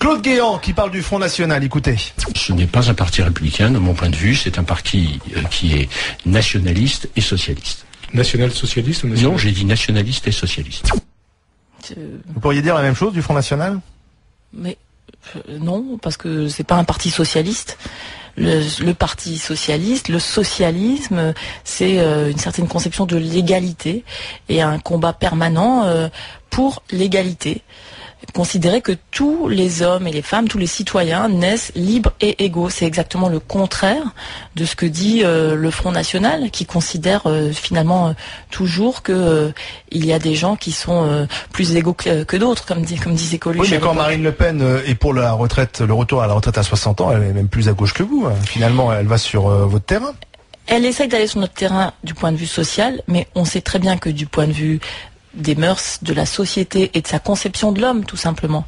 Claude Guéant qui parle du Front National, écoutez. Ce n'est pas un parti républicain, de mon point de vue, c'est un parti qui est nationaliste et socialiste. National-socialiste ou national... Non, j'ai dit nationaliste et socialiste. Vous pourriez dire la même chose du Front National ? Mais non, parce que c'est pas un parti socialiste. Le parti socialiste, le socialisme, c'est une certaine conception de l'égalité et un combat permanent pour l'égalité. Considérer que tous les hommes et les femmes, tous les citoyens naissent libres et égaux. C'est exactement le contraire de ce que dit le Front National, qui considère finalement toujours que il y a des gens qui sont plus égaux que d'autres, comme disait Coluche. Oui, mais quand Marine Le Pen est pour la retraite, le retour à la retraite à 60 ans, elle est même plus à gauche que vous. Finalement, elle va sur votre terrain. Elle essaye d'aller sur notre terrain du point de vue social, mais on sait très bien que du point de vue des mœurs, de la société et de sa conception de l'homme, tout simplement.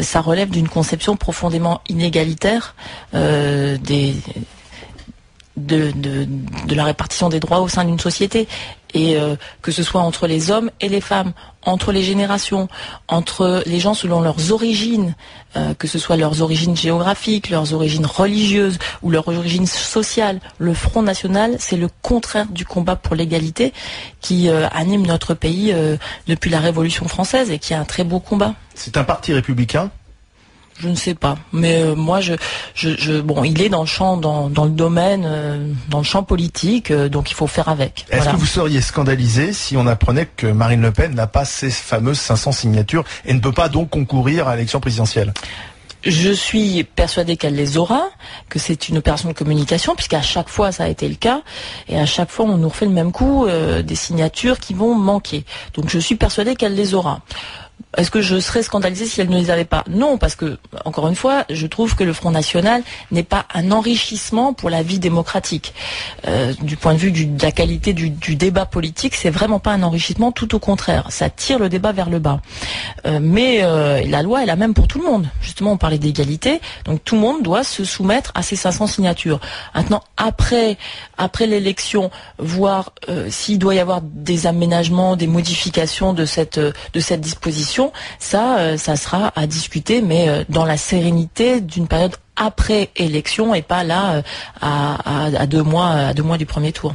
Ça relève d'une conception profondément inégalitaire de la répartition des droits au sein d'une société. Et que ce soit entre les hommes et les femmes, entre les générations, entre les gens selon leurs origines, que ce soit leurs origines géographiques, leurs origines religieuses ou leurs origines sociales. Le Front National, c'est le contraire du combat pour l'égalité qui anime notre pays depuis la Révolution française et qui est un très beau combat. C'est un parti républicain ? Je ne sais pas, mais moi, bon, il est dans le champ, dans le domaine, dans le champ politique, donc il faut faire avec. Est-ce que vous seriez scandalisé si on apprenait que Marine Le Pen n'a pas ces fameuses 500 signatures et ne peut pas donc concourir à l'élection présidentielle ? Je suis persuadée qu'elle les aura, que c'est une opération de communication, puisqu'à chaque fois ça a été le cas, et à chaque fois on nous refait le même coup, des signatures qui vont manquer. Donc je suis persuadée qu'elle les aura. Est-ce que je serais scandalisée si elle ne les avait pas ? Non, parce que, encore une fois, je trouve que le Front National n'est pas un enrichissement pour la vie démocratique. Du point de vue de la qualité du débat politique, c'est vraiment pas un enrichissement, tout au contraire. Ça tire le débat vers le bas. Mais la loi est la même pour tout le monde. Justement, on parlait d'égalité, donc tout le monde doit se soumettre à ces 500 signatures. Maintenant, après l'élection, voir s'il doit y avoir des aménagements, des modifications de cette disposition, ça sera à discuter, mais dans la sérénité d'une période après élection et pas là à 2 mois du premier tour.